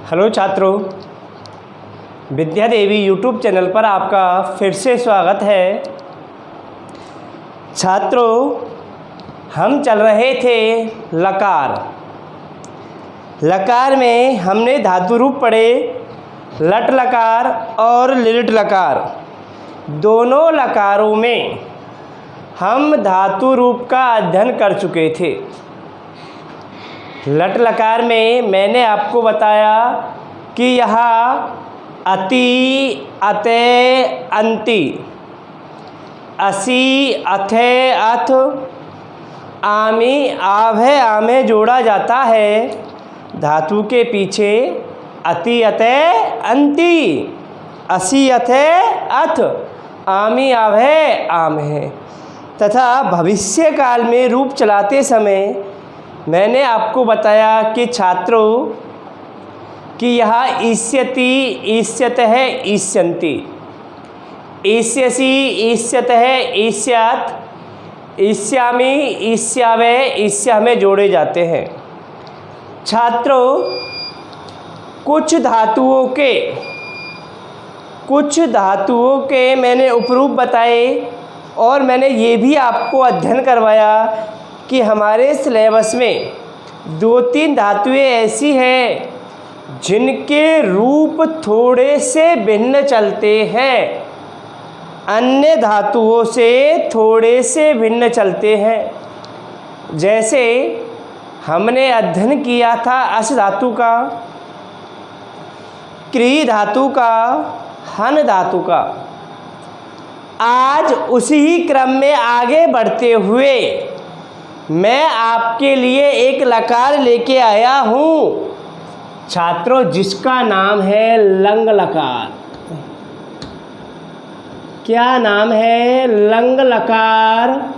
Hello छात्रों, विद्या देवी YouTube channel पर आपका फिर से स्वागत है। छात्रों, हम चल रहे थे लकार। लकार में हमने धातु रूप पढ़े लट लकार और लिलिट लकार। दोनों लकारों में हम धातु रूप का अध्ययन कर चुके थे। लट लकार में मैंने आपको बताया कि यहाँ अति, अते, अंति, असी, अथे, अथ, आमी, आभे, आमे जोड़ा जाता है धातु के पीछे अति, अते, अंति, असी, अथे, अथ, आमी, आभे, आमे। तथा भविष्य काल में रूप चलाते समय मैंने आपको बताया कि छात्रों कि यहाँ ईष्यति, ईष्यतः, ईष्यन्ति, ईष्यसि, ईष्यतः, ईष्यात्, ईष्यामि, ईष्यावे, ईष्यामे जोड़े जाते हैं। छात्रों, कुछ धातुओं के मैंने उपरूप बताए और मैंने ये भी आपको अध्ययन करवाया कि हमारे सिलेबस में 2-3 धातुएं ऐसी हैं जिनके रूप थोड़े से भिन्न चलते हैं, अन्य धातुओं से थोड़े से भिन्न चलते हैं। जैसे हमने अध्ययन किया था अस धातु का, क्री धातु का, हन धातु का। आज उसी ही क्रम में आगे बढ़ते हुए मैं आपके लिए एक लकार लेके आया हूँ छात्रों, जिसका नाम है लंग लकार। क्या नाम है? लंग लकार,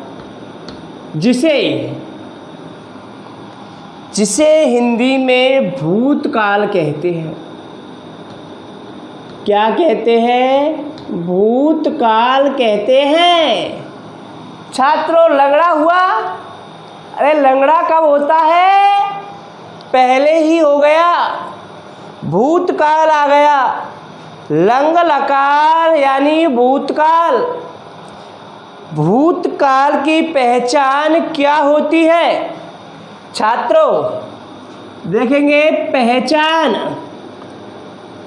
जिसे हिंदी में भूतकाल कहते हैं। क्या कहते हैं? भूतकाल कहते हैं। छात्रों, लंगड़ा हुआ? अरे लंगड़ा कब होता है? पहले ही हो गया, भूतकाल आ गया। लंग लकार यानी भूतकाल। भूतकाल की पहचान क्या होती है? छात्रों देखेंगे, पहचान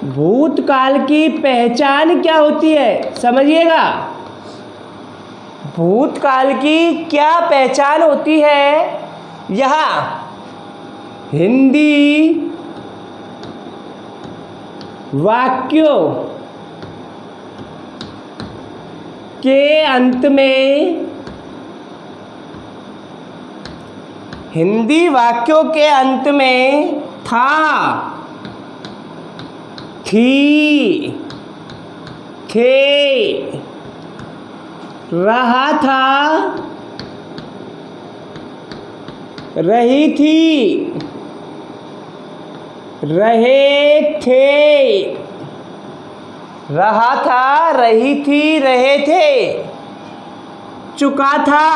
भूतकाल की पहचान क्या होती है, समझिएगा। भूतकाल की क्या पहचान होती है? यहाँ हिंदी वाक्यों के अंत में, हिंदी वाक्यों के अंत में था, थी, थे, रहा था, रही थी, रहे थे, रहा था, रही थी, रहे थे, चुका था,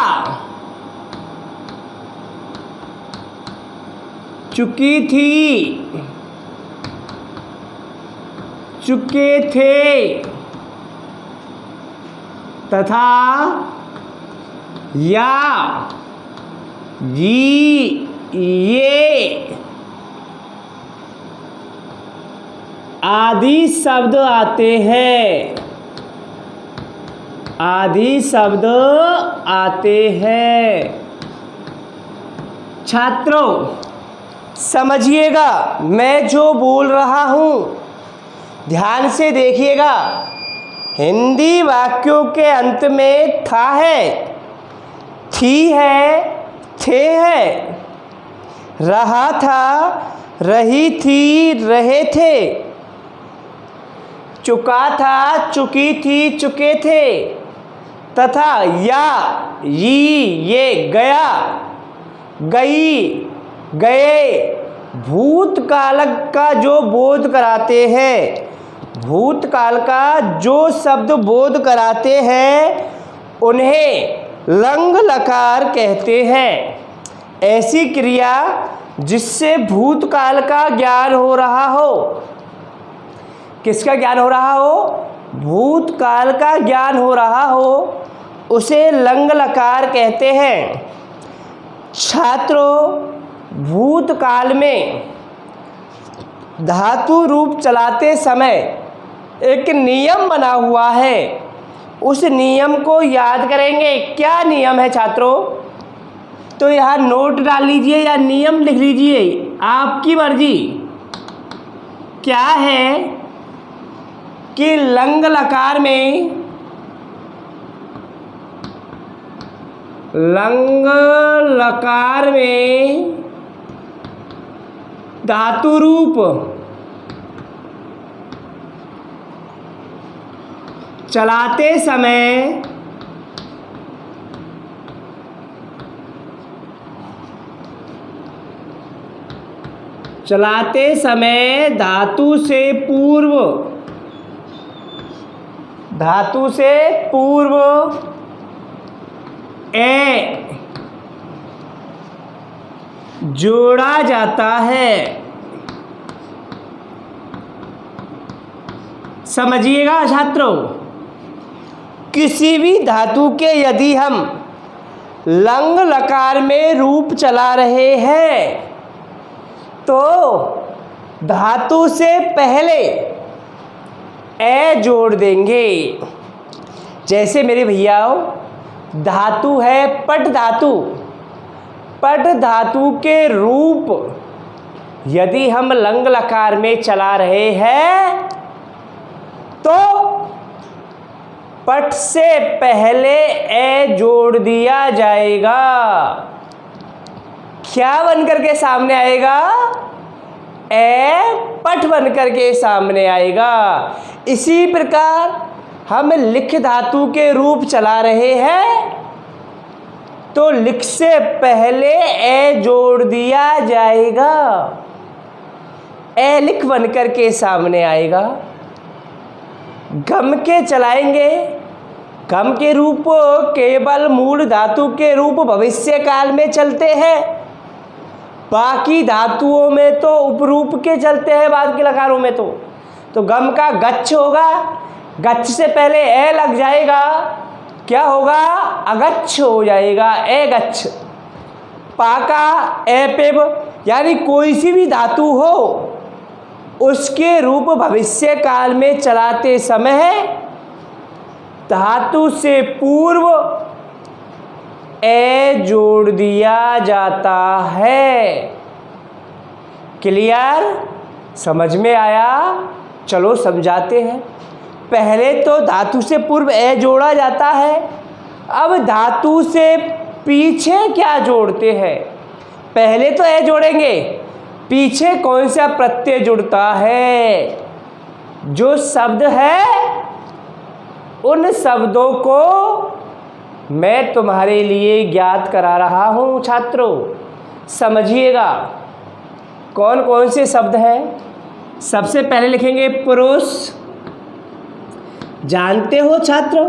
चुकी थी, चुके थे, तथा या, जी, ये आदि शब्द आते हैं। आदि शब्द आते हैं। छात्रों समझिएगा, मैं जो बोल रहा हूँ ध्यान से देखिएगा। हिंदी वाक्यों के अंत में था है, थी है, थे है, रहा था, रही थी, रहे थे, चुका था, चुकी थी, चुके थे, तथा या, ये, गया, गई, गए, भूतकाल का जो बोध कराते हैं, भूतकाल का जो शब्द बोध कराते हैं उन्हें लंग लकार कहते हैं। ऐसी क्रिया जिससे भूतकाल का ज्ञान हो रहा हो। किसका ज्ञान हो रहा हो? भूतकाल का ज्ञान हो रहा हो, उसे लंग लकार कहते हैं। छात्रों, भूतकाल में धातु रूप चलाते समय एक नियम बना हुआ है, उस नियम को याद करेंगे। क्या नियम है छात्रों? तो यहाँ नोट डाल लीजिए या नियम लिख लीजिए, आपकी मर्जी। क्या है कि लंग लकार में धातु रूप चलाते समय धातु से पूर्व ए जोड़ा जाता है। समझिएगा छात्रों, किसी भी धातु के यदि हम लंग लकार में रूप चला रहे हैं तो धातु से पहले ए जोड़ देंगे। जैसे मेरे भैयाओ, धातु है पट धातु। पट धातु के रूप यदि हम लंग लकार में चला रहे हैं तो पट से पहले ए जोड़ दिया जाएगा। क्या बनकर के सामने आएगा? ए पट बनकर के सामने आएगा। इसी प्रकार हम लिख धातु के रूप चला रहे हैं तो लिख से पहले ए जोड़ दिया जाएगा, ए लिख बनकर के सामने आएगा। गम के चलाएंगे, गम के रूप केवल मूल धातु के रूप भविष्य काल में चलते हैं, बाकी धातुओं में तो उपरूप के चलते हैं। बाद के लकारों में तो गम का गच्छ होगा, गच्छ से पहले ए लग जाएगा, क्या होगा? अगच्छ हो जाएगा, ए गच्छ। पाका ए पिब, यानी कोई सी भी धातु हो उसके रूप भविष्य काल में चलाते समय धातु से पूर्व ए जोड़ दिया जाता है। क्लियर? समझ में आया? चलो समझाते हैं। पहले तो धातु से पूर्व ए जोड़ा जाता है, अब धातु से पीछे क्या जोड़ते हैं? पहले तो ए जोड़ेंगे, पीछे कौन सा प्रत्यय जुड़ता है? जो शब्द है उन शब्दों को मैं तुम्हारे लिए ज्ञात करा रहा हूँ छात्रों। समझिएगा कौन कौन से शब्द हैं। सबसे पहले लिखेंगे पुरुष। जानते हो छात्रों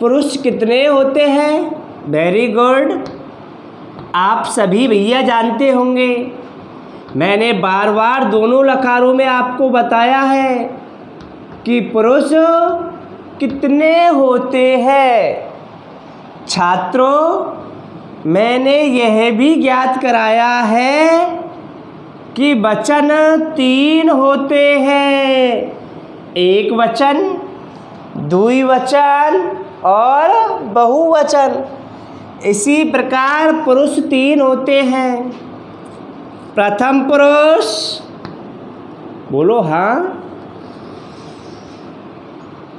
पुरुष कितने होते हैं? वेरी गुड, आप सभी भैया जानते होंगे। मैंने बार बार दोनों लकारों में आपको बताया है कि पुरुष कितने होते हैं। छात्रों, मैंने यह भी ज्ञात कराया है कि वचन 3 होते हैं, एक वचन, द्विवचन और बहुवचन। इसी प्रकार पुरुष 3 होते हैं। प्रथम पुरुष, बोलो हाँ।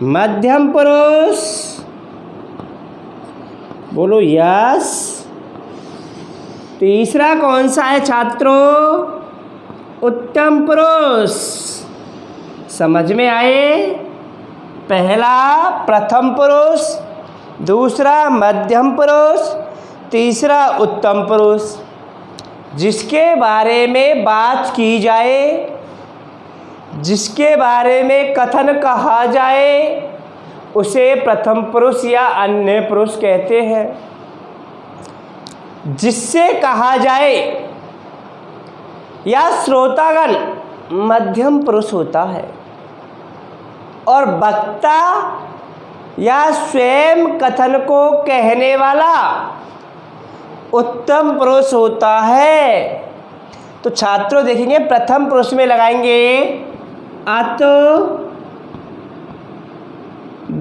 मध्यम पुरुष, बोलो यस। तीसरा कौन सा है छात्रों? उत्तम पुरुष। समझ में आए? पहला प्रथम पुरुष, दूसरा मध्यम पुरुष, तीसरा उत्तम पुरुष। जिसके बारे में बात की जाए, जिसके बारे में कथन कहा जाए, उसे प्रथम पुरुष या अन्य पुरुष कहते हैं। जिससे कहा जाए या श्रोतागण मध्यम पुरुष होता है और वक्ता या स्वयं कथन को कहने वाला उत्तम पुरुष होता है। तो छात्रों देखेंगे प्रथम पुरुष में लगाएंगे अत,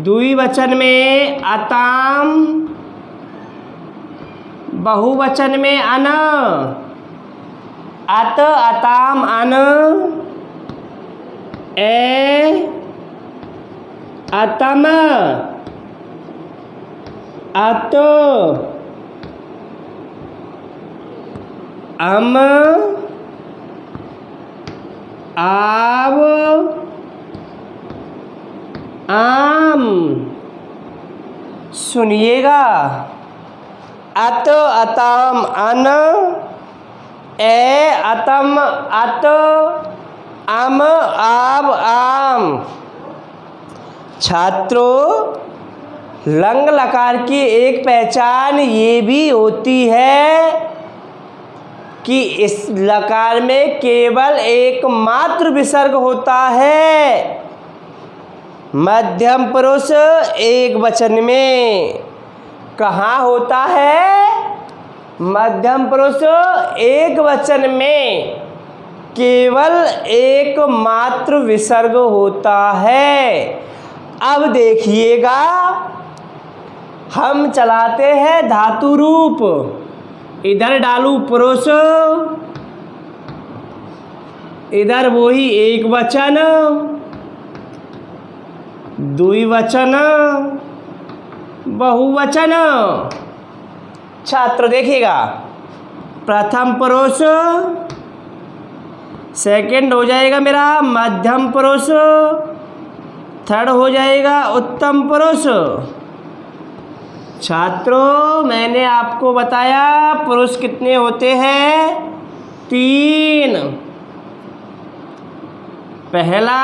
द्विवचन में अताम, बहुवचन में अन, अत अताम अन, ए अतम, अत अम, आव, आम। सुनिएगा, अत अतम अन, ए अतम अत, अम आव आम। छात्रों लंग लकार की एक पहचान ये भी होती है कि इस लकार में केवल एकमात्र विसर्ग होता है। मध्यम पुरुष एक वचन में कहाँ होता है? मध्यम पुरुष एक वचन में केवल एकमात्र विसर्ग होता है। अब देखिएगा, हम चलाते हैं धातु रूप। इधर डालू पुरुष, इधर वही एक वचन, द्विवचन, बहुवचन। छात्र देखिएगा, प्रथम पुरुष, सेकंड हो जाएगा मेरा मध्यम पुरुष, थर्ड हो जाएगा उत्तम पुरुष। छात्रों मैंने आपको बताया पुरुष कितने होते हैं? 3। पहला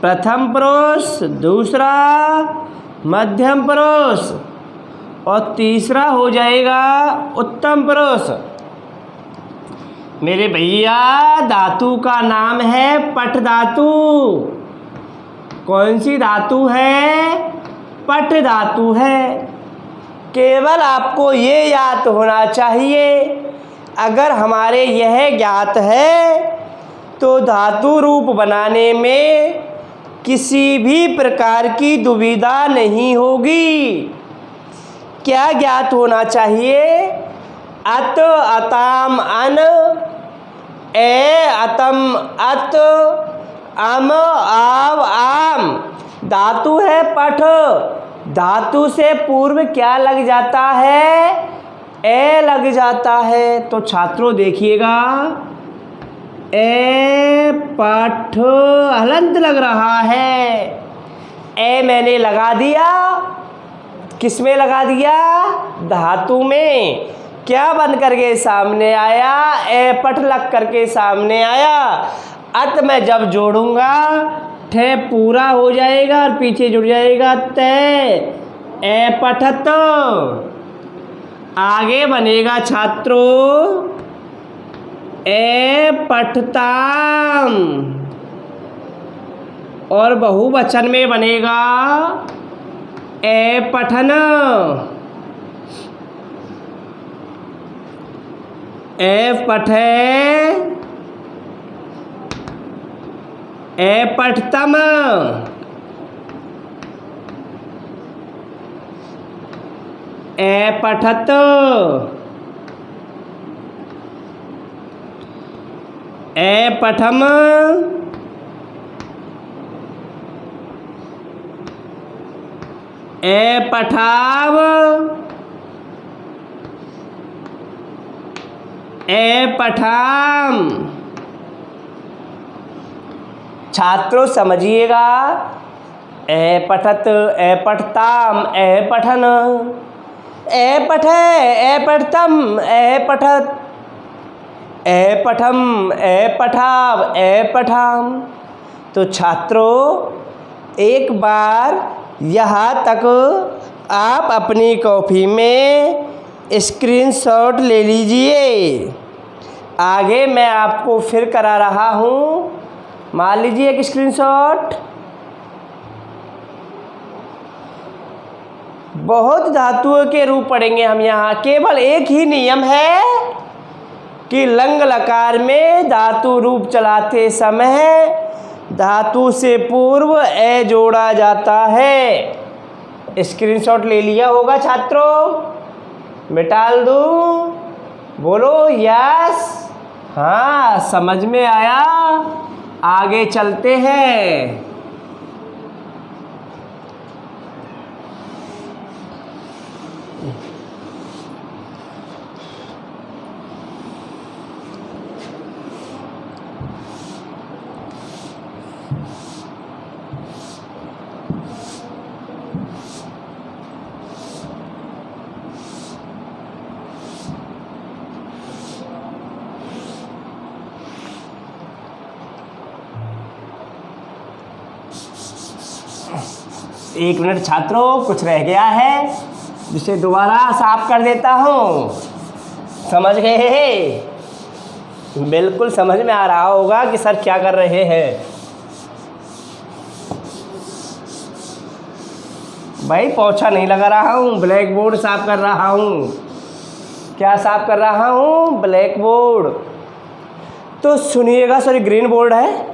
प्रथम पुरुष, दूसरा मध्यम पुरुष और तीसरा हो जाएगा उत्तम पुरुष। मेरे भैया धातु का नाम है पठ धातु। कौन सी धातु है? पठ धातु है। केवल आपको ये याद होना चाहिए, अगर हमारे यह ज्ञात है तो धातु रूप बनाने में किसी भी प्रकार की दुविधा नहीं होगी। क्या ज्ञात होना चाहिए? अत अताम अन, ए अतम अत, अम आव आम। धातु है पठ, धातु से पूर्व क्या लग जाता है? ए लग जाता है। तो छात्रों देखिएगा, ए पठ हलंत लग रहा है। ए मैंने लगा दिया, किस में लगा दिया? धातु में। क्या बन करके सामने आया? ए पठ लग करके सामने आया। अत में जब जोड़ूंगा ठे पूरा हो जाएगा और पीछे जुड़ जाएगा ते। ए पठत। आगे बनेगा छात्रों ए पठताम और बहुवचन में बनेगा ए पठन। ए पठे, ए पठतम, ए पठत, ए पठम, ए पठाव, ए पठाम। छात्रों समझिएगा, ए पठत, ए पठताम, ए पठन, ए पठे, ए पठतम, ए पठत, ए पठम, ए पठाव, ए पठाम। तो छात्रों एक बार यहाँ तक आप अपनी कॉपी में स्क्रीनशॉट ले लीजिए। आगे मैं आपको फिर करा रहा हूँ, मान लीजिए एक स्क्रीनशॉट। बहुत धातुओं के रूप पढ़ेंगे हम यहाँ। केवल एक ही नियम है कि लंग लकार में धातु रूप चलाते समय धातु से पूर्व ए जोड़ा जाता है। स्क्रीनशॉट ले लिया होगा छात्रों? मिटाल दूँ? बोलो यस। हाँ, समझ में आया। आगे चलते हैं। एक मिनट छात्रों, कुछ रह गया है जिसे दोबारा साफ कर देता हूँ। समझ गए? बिल्कुल समझ में आ रहा होगा कि सर क्या कर रहे हैं। भाई पोछा नहीं लगा रहा हूँ, ब्लैक बोर्ड साफ कर रहा हूँ। क्या साफ कर रहा हूँ? Black board. तो सुनिएगा, सॉरी ग्रीन बोर्ड है,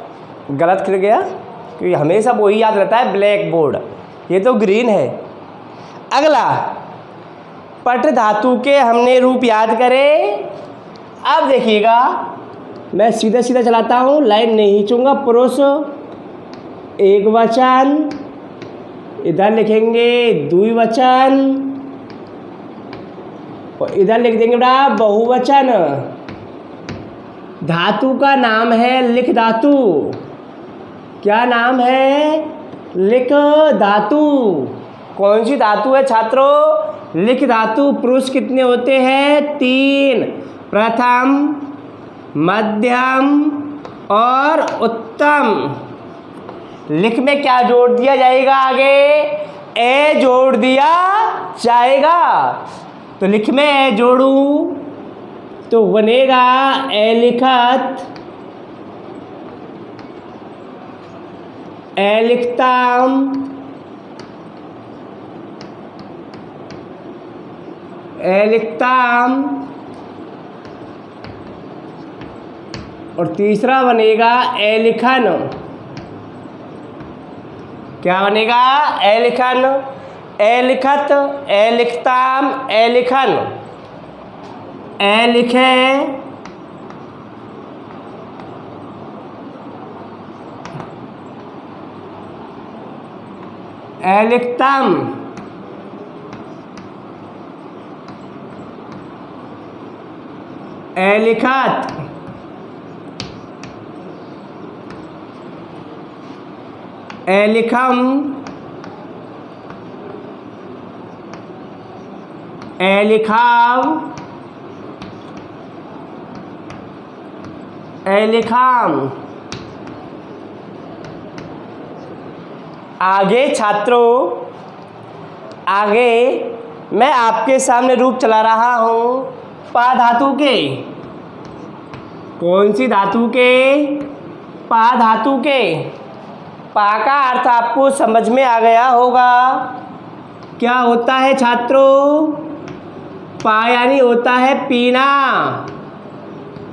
गलत लिख गया क्योंकि हमेशा वही याद रहता है ब्लैक बोर्ड, ये तो ग्रीन है। अगला, पट धातु के हमने रूप याद करें। अब देखिएगा, मैं सीधा सीधा चलाता हूँ, लाइन नहीं खींचूंगा। पुरुष एक वचन, इधर लिखेंगे द्विवचन और इधर लिख देंगे बेटा बहुवचन। धातु का नाम है लिख धातु। क्या नाम है? लिख धातु। कौन सी धातु है छात्रों? लिख धातु। पुरुष कितने होते हैं? 3, प्रथम, मध्यम और उत्तम। लिख में क्या जोड़ दिया जाएगा? आगे ए जोड़ दिया जाएगा। तो लिख में ए जोड़ू तो बनेगा ए लिखत, ए लिखताम, ए लिखताम और तीसरा बनेगा ए लिखन। क्या बनेगा? ए लिखन, ए लिखत, ए लिखताम, ए लिखन। ए लिखे, ए लिखतम, ए लिखत, ए लिखम, ए लिखाव, ए लिखाम। आगे छात्रों, आगे मैं आपके सामने रूप चला रहा हूँ पा धातु के। कौन सी धातु के? पा धातु के। पा का अर्थ आपको समझ में आ गया होगा। क्या होता है छात्रों? पा यानी होता है पीना।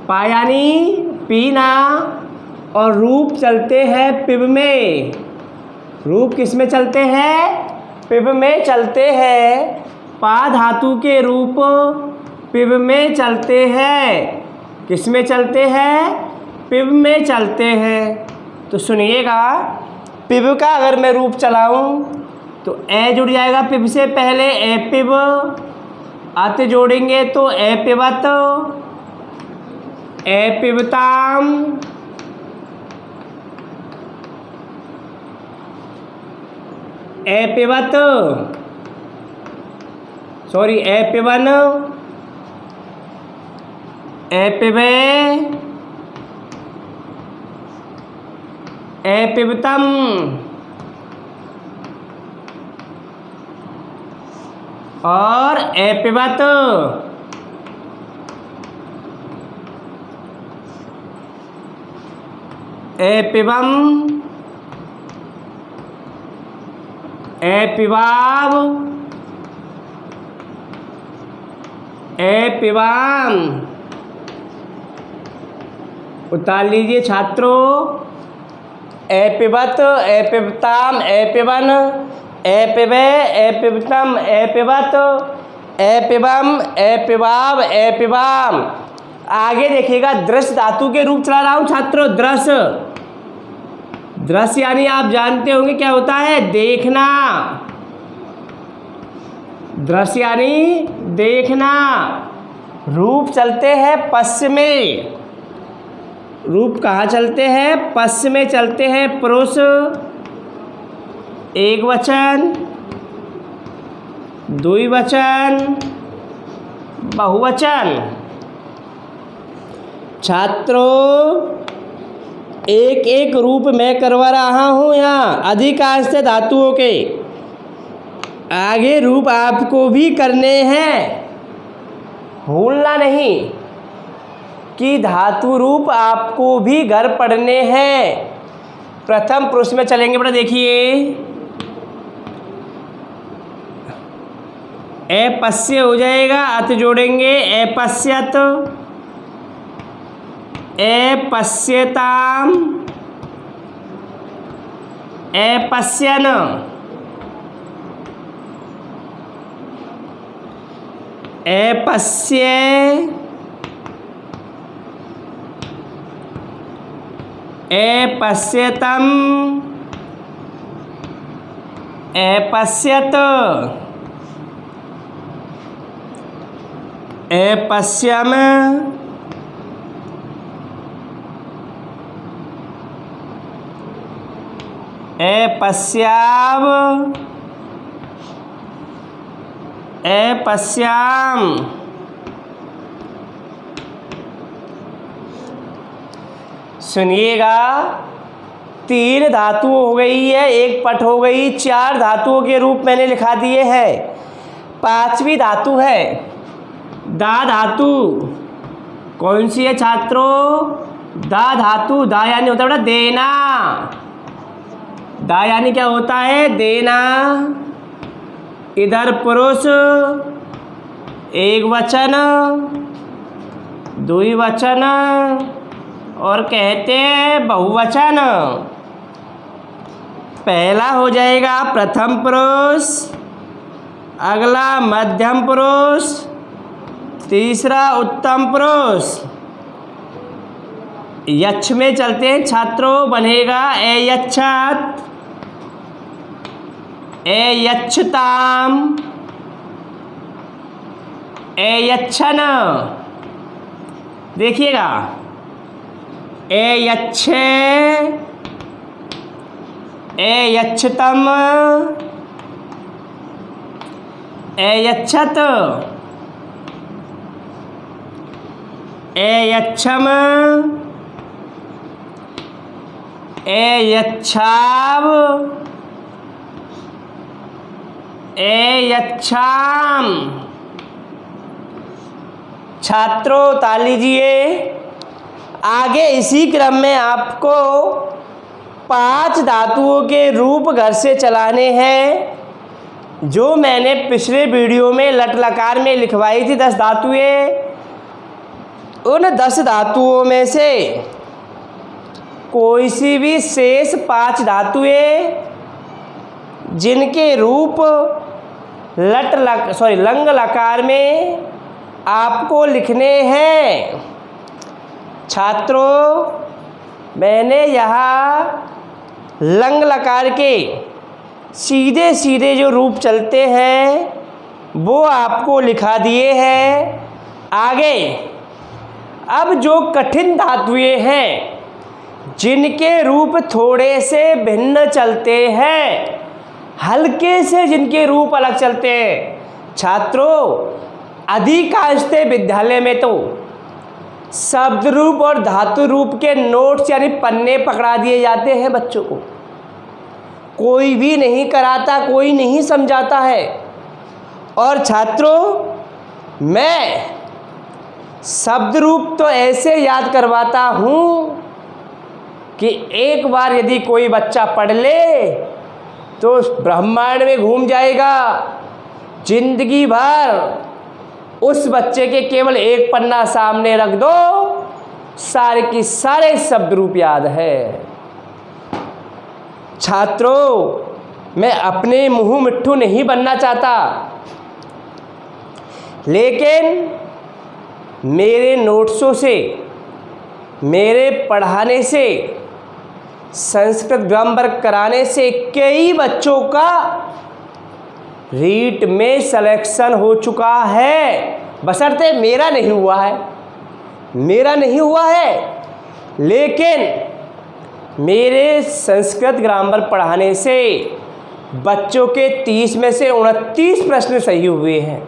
पा यानी पीना और रूप चलते हैं पिब में। रूप किस में चलते हैं? पिब में चलते हैं। पा धातु के रूप पिब में चलते हैं। किस में चलते हैं? पिब में चलते हैं। तो सुनिएगा, पिब का अगर मैं रूप चलाऊं तो ए जुड़ जाएगा पिब से पहले, ए पिब। अत जोड़ेंगे तो ए पिबत, ए पिबताम, ए पिबत, सॉरी ए पिबन, ए पिबे, ए पिबतम और ए पिबत। एपिबम, एपिबाव, एपिबाम। उतार लीजिए छात्रों। एपिबत, एपिबताम, एपिबन, एपिबे, एपिबतम, एपिबत, एपिबम, एपिबाव, एपिबाम। आगे देखिएगा, दृश्य धातु के रूप चला रहा हूँ छात्रों। दृश्य, दृश्य यानी आप जानते होंगे क्या होता है, देखना। दृश्य यानी देखना। रूप चलते हैं पश्चिम में। रूप कहाँ चलते हैं, पश्चिम में चलते हैं। पुरुष, एक वचन, द्विवचन, बहुवचन। छात्रों, एक एक रूप मैं करवा रहा हूँ यहाँ अधिकांश धातुओं के। आगे रूप आपको भी करने हैं, भूलना नहीं कि धातु रूप आपको भी घर पढ़ने हैं। प्रथम पुरुष में चलेंगे बेटा, देखिए अपश्य हो जाएगा, अत जोड़ेंगे, अपश्यत, अपश्यताम, अपश्यन, अपश्य, अपश्यतम, अपश्यत, अपश्यम, अपश्याव, अपश्याम। सुनिएगा, 3 धातु हो गई है, एक पट हो गई, 4 धातुओं के रूप मैंने लिखा दिए हैं। 5वीं धातु है दा धातु। कौन सी है छात्रों, दा धातु। दा यानी होता है बेटा देना। दा यानी क्या होता है, देना। इधर पुरुष, एक वचन, द्विवचन और कहते हैं बहुवचन। पहला हो जाएगा प्रथम पुरुष, अगला मध्यम पुरुष, तीसरा उत्तम पुरुष। यच्छ में चलते हैं छात्रों, बनेगा एयच्छत, एयच्छताम, एयच्छन। देखिएगा, एयच्छे, एयच्छतम, एयच्छत, एयच्छम, एयच्छाव, एयच्छाम। छात्रों ताल लीजिए। आगे इसी क्रम में आपको 5 धातुओं के रूप घर से चलाने हैं, जो मैंने पिछले वीडियो में लट लकार में लिखवाई थी 10 धातुएं। उन 10 धातुओं में से कोई सी भी शेष 5 धातुएं जिनके रूप लंग लकार में आपको लिखने हैं। छात्रों, मैंने यहाँ लंग लकार के सीधे सीधे जो रूप चलते हैं वो आपको लिखा दिए हैं। आगे अब जो कठिन धातुएं हैं जिनके रूप थोड़े से भिन्न चलते हैं, हल्के से जिनके रूप अलग चलते हैं, छात्रों अधिकांशतः विद्यालय में तो शब्द रूप और धातु रूप के नोट्स यानी पन्ने पकड़ा दिए जाते हैं बच्चों को। कोई भी नहीं कराता, कोई नहीं समझाता है। और छात्रों, मैं शब्द रूप तो ऐसे याद करवाता हूँ कि एक बार यदि कोई बच्चा पढ़ ले तो ब्रह्मांड में घूम जाएगा। जिंदगी भर उस बच्चे के केवल एक पन्ना सामने रख दो, सारे की सारे शब्द रूप याद है। छात्रों, मैं अपने मुंह मिट्ठू नहीं बनना चाहता, लेकिन मेरे नोट्सों से, मेरे पढ़ाने से, संस्कृत ग्रामर कराने से कई बच्चों का रीट में सिलेक्शन हो चुका है। बशर्ते मेरा नहीं हुआ है, मेरा नहीं हुआ है, लेकिन मेरे संस्कृत ग्रामर पढ़ाने से बच्चों के 30 में से 29 प्रश्न सही हुए हैं।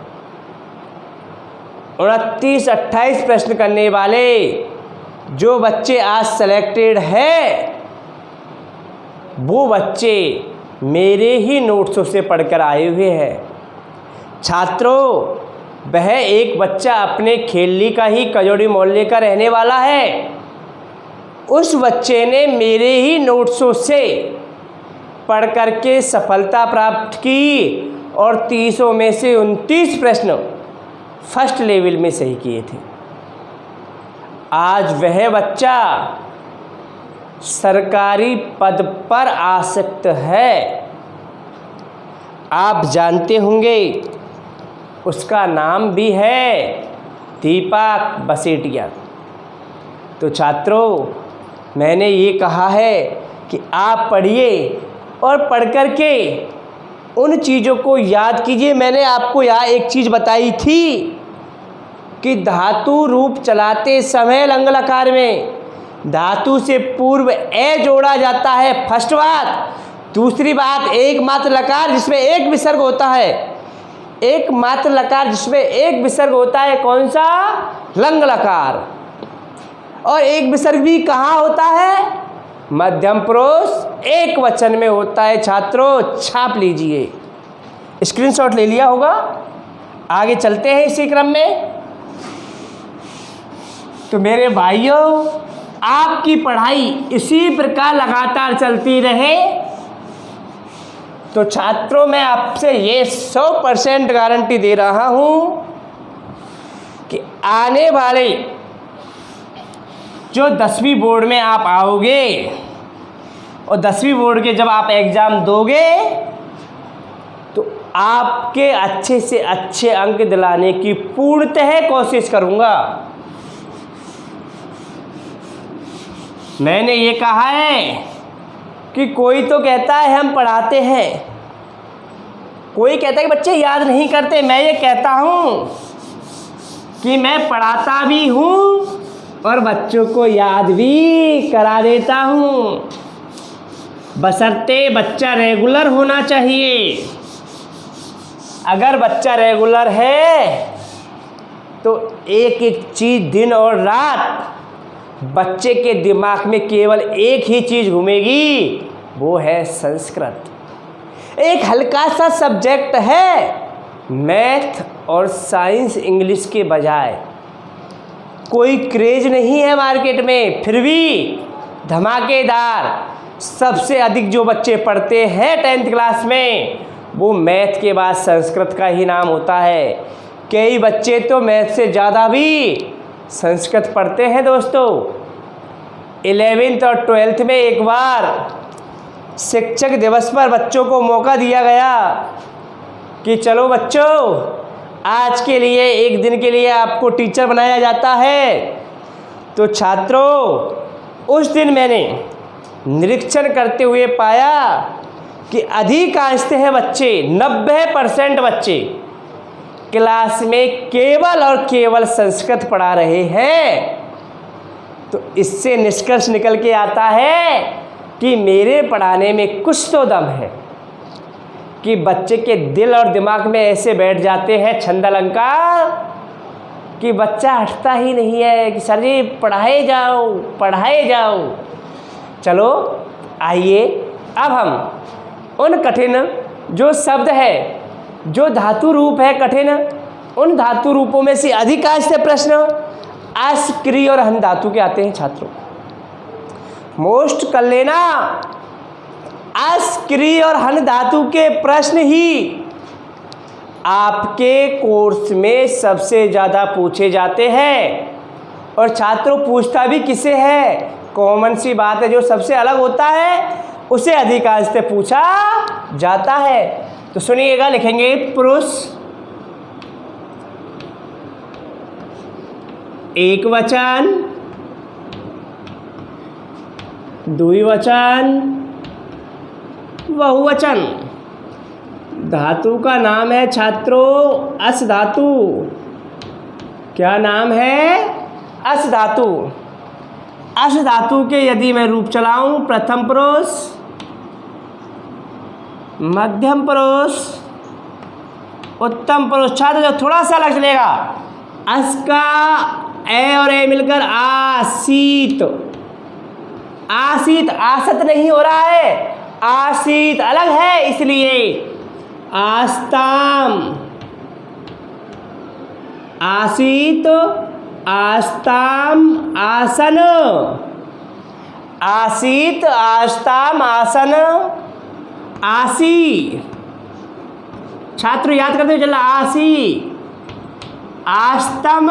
29-28 प्रश्न करने वाले जो बच्चे आज सेलेक्टेड हैं, वो बच्चे मेरे ही नोट्सों से पढ़कर आए हुए हैं। छात्रों, वह एक बच्चा अपने खेली का ही कजोड़ी मोहल्ले का रहने वाला है। उस बच्चे ने मेरे ही नोट्सों से पढ़ करके सफलता प्राप्त की और 30 में से 29 प्रश्न फर्स्ट लेवल में सही किए थे। आज वह बच्चा सरकारी पद पर आसक्त है। आप जानते होंगे, उसका नाम भी है दीपक बसेटिया। तो छात्रों, मैंने ये कहा है कि आप पढ़िए और पढ़ कर के उन चीज़ों को याद कीजिए। मैंने आपको यहाँ एक चीज़ बताई थी कि धातु रूप चलाते समय लंग लकार में धातु से पूर्व ए जोड़ा जाता है, फर्स्ट बात। दूसरी बात, एकमात्र लकार जिसमें एक विसर्ग होता है, एकमात्र लकार जिसमें एक विसर्ग होता है, कौन सा? लंग लकार। और एक विसर्ग भी कहाँ होता है? मध्यम पुरुष एक वचन में होता है। छात्रों, छाप लीजिए, स्क्रीनशॉट ले लिया होगा। आगे चलते हैं इसी क्रम में। तो मेरे भाइयों, आपकी पढ़ाई इसी प्रकार लगातार चलती रहे तो छात्रों, मैं आपसे ये 100% गारंटी दे रहा हूँ कि आने वाले जो 10वीं बोर्ड में आप आओगे और 10वीं बोर्ड के जब आप एग्ज़ाम दोगे तो आपके अच्छे से अच्छे अंक दिलाने की पूर्णतः कोशिश करूँगा। मैंने ये कहा है कि कोई तो कहता है हम पढ़ाते हैं, कोई कहता है कि बच्चे याद नहीं करते। मैं ये कहता हूँ कि मैं पढ़ाता भी हूँ और बच्चों को याद भी करा देता हूँ, बशर्ते बच्चा रेगुलर होना चाहिए। अगर बच्चा रेगुलर है तो एक एक चीज़ दिन और रात बच्चे के दिमाग में केवल एक ही चीज़ घूमेगी, वो है संस्कृत। एक हल्का सा सब्जेक्ट है, मैथ और साइंस इंग्लिश के बजाय कोई क्रेज नहीं है मार्केट में, फिर भी धमाकेदार सबसे अधिक जो बच्चे पढ़ते हैं 10th क्लास में, वो मैथ के बाद संस्कृत का ही नाम होता है। कई बच्चे तो मैथ से ज़्यादा भी संस्कृत पढ़ते हैं। दोस्तों, 11th और 12th में एक बार शिक्षक दिवस पर बच्चों को मौका दिया गया कि चलो बच्चों, आज के लिए एक दिन के लिए आपको टीचर बनाया जाता है। तो छात्रों, उस दिन मैंने निरीक्षण करते हुए पाया कि अधिकांशतः बच्चे 90% बच्चे क्लास में केवल और केवल संस्कृत पढ़ा रहे हैं। तो इससे निष्कर्ष निकल के आता है कि मेरे पढ़ाने में कुछ तो दम है कि बच्चे के दिल और दिमाग में ऐसे बैठ जाते हैं छंद अलंकार कि बच्चा हटता ही नहीं है कि सर जी पढ़ाए जाओ पढ़ाए जाओ। चलो आइए, अब हम उन कठिन जो शब्द है, जो धातु रूप है कठिन, उन धातु रूपों में से अधिकांश से प्रश्न आस, क्री और हन धातु के आते हैं। छात्रों, मोस्ट कर लेना। अस, क्री और हन धातु के प्रश्न ही आपके कोर्स में सबसे ज़्यादा पूछे जाते हैं। और छात्रों, पूछता भी किसे है? कॉमन सी बात है, जो सबसे अलग होता है उसे अधिकांश से पूछा जाता है। तो सुनिएगा, लिखेंगे पुरुष, एक वचन, द्विवचन, बहुवचन। धातु का नाम है छात्रों अस धातु। क्या नाम है? अस धातु। अस धातु के यदि मैं रूप चलाऊं, प्रथम पुरुष, मध्यम पुरुष, उत्तम पुरुष। छात्र जो थोड़ा सा अलग चलेगा, अस का ए और ए मिलकर आसीत। आसीत, आसत नहीं हो रहा है, आसीत अलग है, इसलिए आस्ताम, आसीत, आस्ताम, आसन, आसीत, आस्ताम, आसन, आसी। छात्र याद करते हुए चलना, आसी, आस्तम,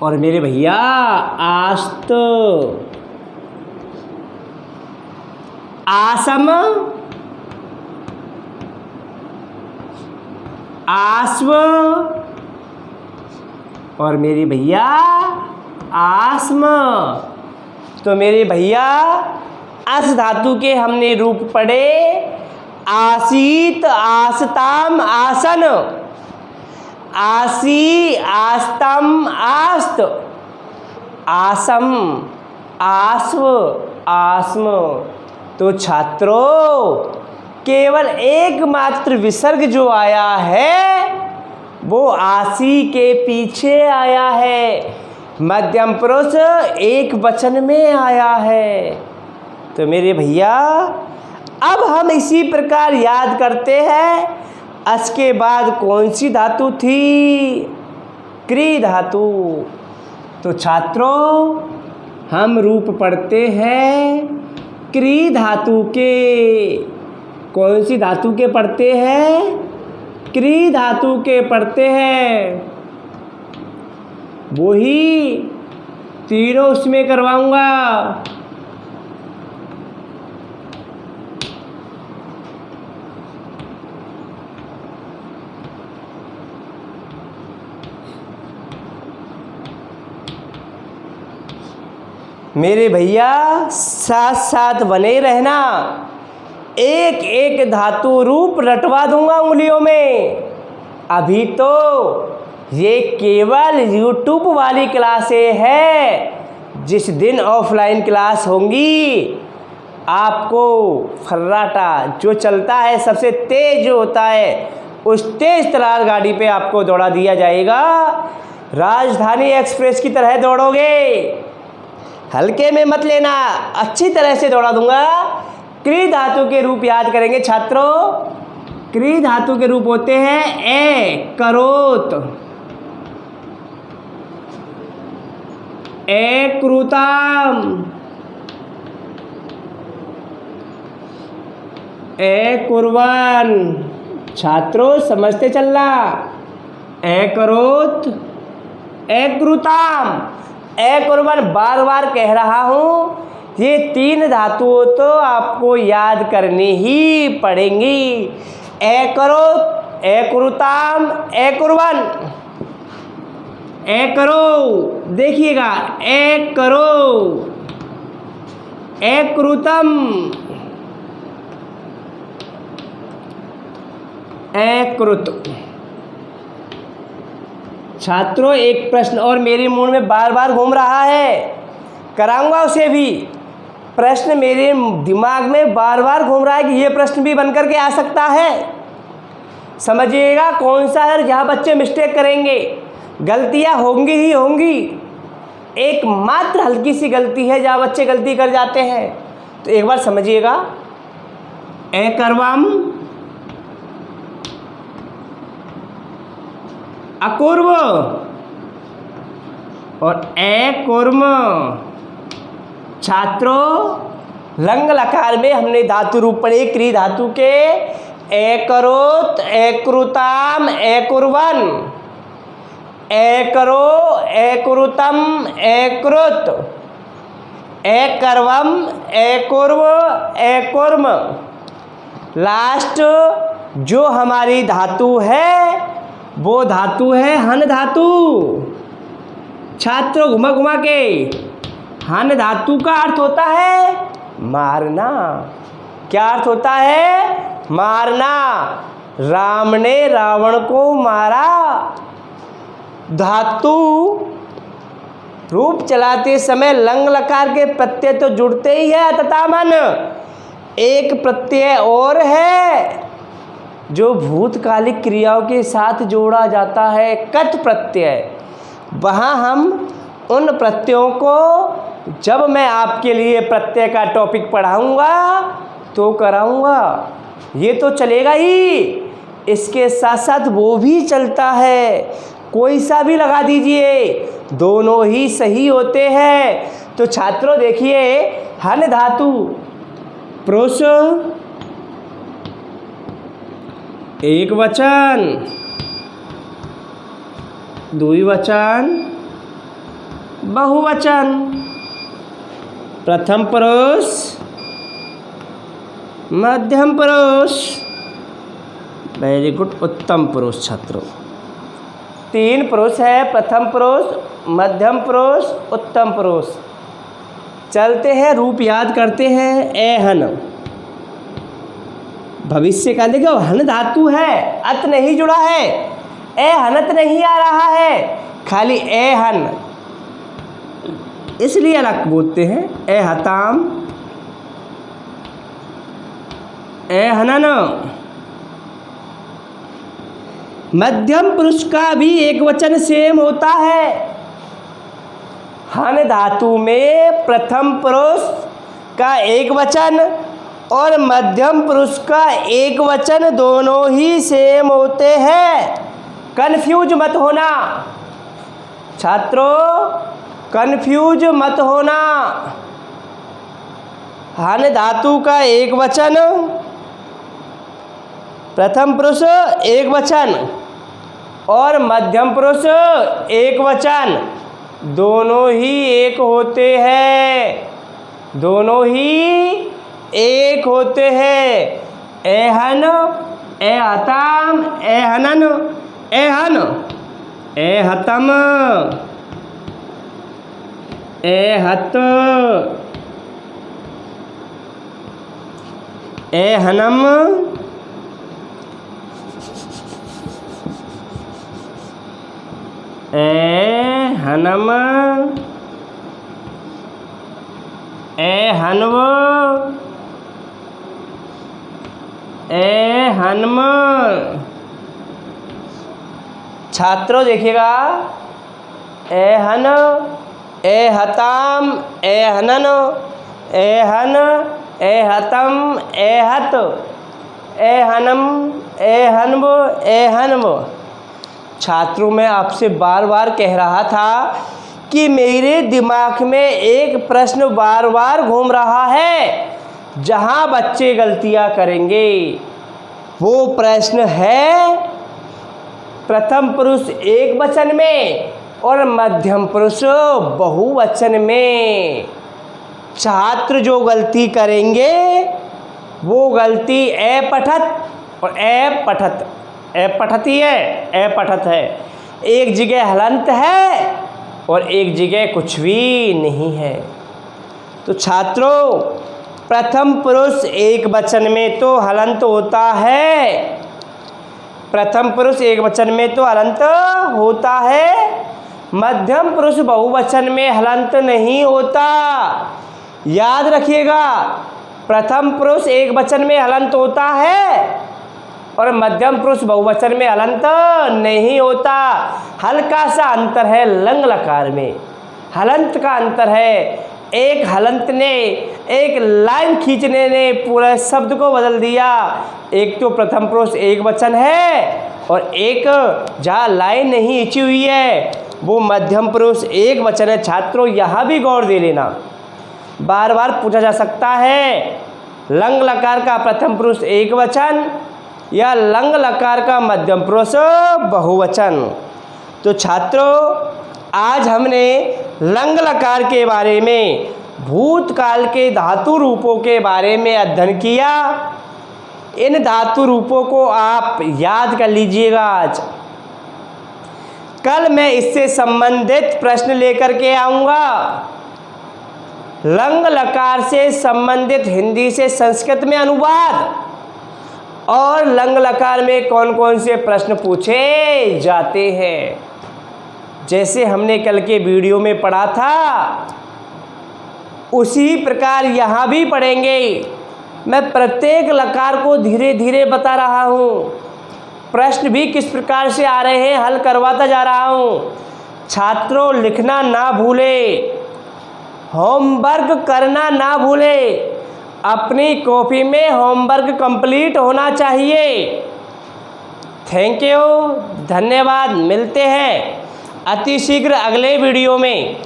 और मेरे भैया आस्त, आसम, आस्व, और मेरे भैया आस्म। तो मेरे भैया अस धातु के हमने रूप पढ़े, आसीत, आस्ताम, आसन, आसी, आस्तम, आस्त, आसम, आस्व, आस्म। तो छात्रों, केवल एकमात्र विसर्ग जो आया है वो आसी के पीछे आया है, मध्यम पुरुष एक वचन में आया है। तो मेरे भैया, अब हम इसी प्रकार याद करते हैं, अस के बाद कौन सी धातु थी? क्री धातु। तो छात्रों, हम रूप पढ़ते हैं क्री धातु के। कौन सी धातु के पढ़ते हैं? क्री धातु के पढ़ते हैं। वही तीनों उसमें करवाऊंगा। मेरे भैया साथ साथ बने रहना, एक एक धातु रूप रटवा दूंगा उंगलियों में। अभी तो ये केवल यूट्यूब वाली क्लासें हैं। जिस दिन ऑफलाइन क्लास होंगी, आपको फर्राटा जो चलता है, सबसे तेज जो होता है, उस तेज तरार गाड़ी पे आपको दौड़ा दिया जाएगा। राजधानी एक्सप्रेस की तरह दौड़ोगे, हल्के में मत लेना, अच्छी तरह से दौड़ा दूंगा। क्री धातु के रूप याद करेंगे छात्रों। क्री धातु के रूप होते हैं ए करोत, ए क्रूताम, ए कुर्बान। छात्रों समझते चलना, ए करोत, ए क्रूताम, ए कुर्बान। बार बार कह रहा हूँ, ये तीन धातुओं तो आपको याद करनी ही पड़ेंगी। ए करो, ए कुरुताम, ए कुर्बान। ए करो, देखिएगा, ए करो, ए क्रूतम, ए क्रुत। छात्रों, एक प्रश्न और मेरे मुंह में बार बार घूम रहा है, कराऊंगा उसे भी। प्रश्न मेरे दिमाग में बार बार घूम रहा है कि ये प्रश्न भी बन करके आ सकता है। समझिएगा कौन सा है जहाँ बच्चे मिस्टेक करेंगे। गलतियाँ होंगी ही होंगी, एक मात्र हल्की सी गलती है जहाँ बच्चे गलती कर जाते हैं। तो एक बार समझिएगा, ए करवम, अकुर्व और ए कुर्म। छात्रों लंग लकार में हमने धातु रूप पढ़े क्री धातु के एकरोत, एकरुताम, एकुर्वन, एकरो, एकुरुतम, एकुरुत, एकर्वम, एकुर्व, एकुर्म। लास्ट जो हमारी धातु है वो धातु है हन धातु। छात्रों घुमा घुमा के हन धातु का अर्थ होता है मारना। क्या अर्थ होता है? मारना। राम ने रावण को मारा। धातु रूप चलाते समय लंग लकार के प्रत्यय तो जुड़ते ही है तथा मन। एक प्रत्यय और है जो भूतकालिक क्रियाओं के साथ जोड़ा जाता है, कत प्रत्यय। वहाँ हम उन प्रत्ययों को जब मैं आपके लिए प्रत्यय का टॉपिक पढ़ाऊँगा तो कराऊँगा। ये तो चलेगा ही, इसके साथ साथ वो भी चलता है। कोई सा भी लगा दीजिए, दोनों ही सही होते हैं। तो छात्रों देखिए, हन धातु पुरुष एक वचन, द्विवचन, बहुवचन। प्रथम पुरुष, मध्यम पुरुष, वेरी गुड, उत्तम पुरुष। छात्रों 3 पुरुष है, प्रथम पुरुष, मध्यम पुरुष, उत्तम पुरुष। चलते हैं, रूप याद करते हैं। ए हन भविष्य का, देखो हन धातु है, अत नहीं जुड़ा है, ए हनत नहीं आ रहा है, खाली ए हन, इसलिए अलग बोलते हैं। ए हताम, ए हनन। मध्यम पुरुष का भी एक वचन सेम होता है। हन धातु में प्रथम पुरुष का एक वचन और मध्यम पुरुष का एक वचन दोनों ही सेम होते हैं। कन्फ्यूज मत होना छात्रों, कन्फ्यूज मत होना। हन धातु का एक वचन, प्रथम पुरुष एक वचन और मध्यम पुरुष एक वचन, दोनों ही एक होते हैं, दोनों ही एक होते हैं। ए हन, ए हताम, ए हनन, ए हन, ए हतम, ए हत, ए हनम, ए हनम, ए हनव, ए हनम। छात्रों देखिएगा, ए हन, ए हताम, ए हनन, ए हन, ए हतम, ए हत, ए हनम, ए हनव, ए हनव। छात्रों मैं आपसे बार बार कह रहा था कि मेरे दिमाग में एक प्रश्न बार बार घूम रहा है, जहाँ बच्चे गलतियाँ करेंगे। वो प्रश्न है प्रथम पुरुष एक वचन में और मध्यम पुरुष बहुवचन में। छात्र जो गलती करेंगे वो गलती ए पठत और ए पठत, ए पठती है, ए पठत है। एक जगह हलंत है और एक जगह कुछ भी नहीं है। तो छात्रों प्रथम पुरुष एक वचन में तो हलंत होता है, प्रथम पुरुष एक वचन में तो हलंत होता है, मध्यम पुरुष बहुवचन में हलंत नहीं होता। याद रखिएगा, प्रथम पुरुष एक वचन में हलंत होता है और मध्यम पुरुष बहुवचन में हलंत नहीं होता। हल्का सा अंतर है लंग लकार में, हलंत का अंतर है। एक हलंत ने, एक लाइन खींचने ने पूरे शब्द को बदल दिया। एक तो प्रथम पुरुष एक वचन है और एक जहाँ लाइन नहीं खींची हुई है वो मध्यम पुरुष एक वचन है। छात्रों यहाँ भी गौर दे लेना, बार बार पूछा जा सकता है। लंग लकार का प्रथम पुरुष एकवचन या लंग लकार का मध्यम पुरुष बहुवचन। तो छात्रों, आज हमने लंग लकार के बारे में, भूतकाल के धातु रूपों के बारे में अध्ययन किया। इन धातु रूपों को आप याद कर लीजिएगा। आज कल मैं इससे संबंधित प्रश्न लेकर के आऊँगा। लंग लकार से संबंधित हिंदी से संस्कृत में अनुवाद और लंग लकार में कौन कौन से प्रश्न पूछे जाते हैं, जैसे हमने कल के वीडियो में पढ़ा था, उसी प्रकार यहाँ भी पढ़ेंगे। मैं प्रत्येक लकार को धीरे धीरे बता रहा हूँ, प्रश्न भी किस प्रकार से आ रहे हैं हल करवाता जा रहा हूँ। छात्रों, लिखना ना भूले, होमवर्क करना ना भूले, अपनी कॉपी में होमवर्क कंप्लीट होना चाहिए। थैंक यू, धन्यवाद। मिलते हैं अति शीघ्र अगले वीडियो में।